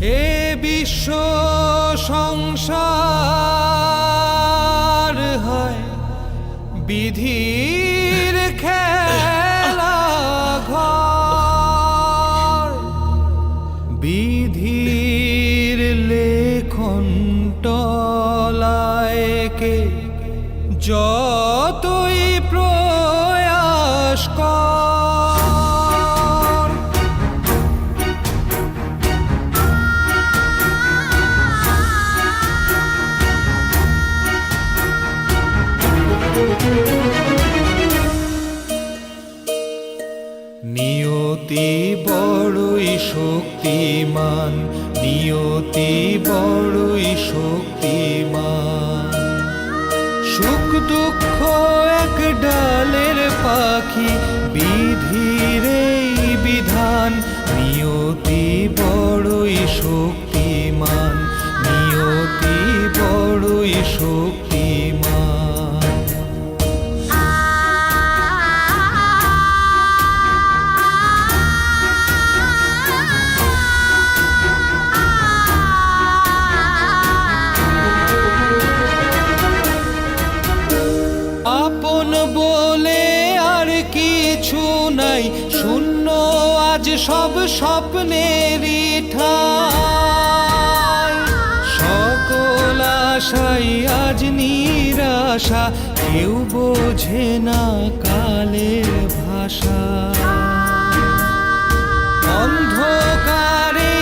এ বিশ্ব সংসার হয় বিধির খেলা ঘর, বিধির লেখন টলায়কে যতই প্রয়াস কর। নিয়তি বড়ই শক্তিমান, নিয়তি বড়ই শক্তিমান। সুখ দুঃখ এক ডালের পাখি, বিধির এই বিধান। নিয়তি বড়ই শক্তিমান, নিয়তি বড়ই শক্তিমান। আপন বলে আর কিছু নাই, শূন্য আজ সব স্বপ্নেরই ঠাই। সকল আশাই আজ নিরাশা, কেউ বোঝে না কালের ভাষা। অন্ধকারে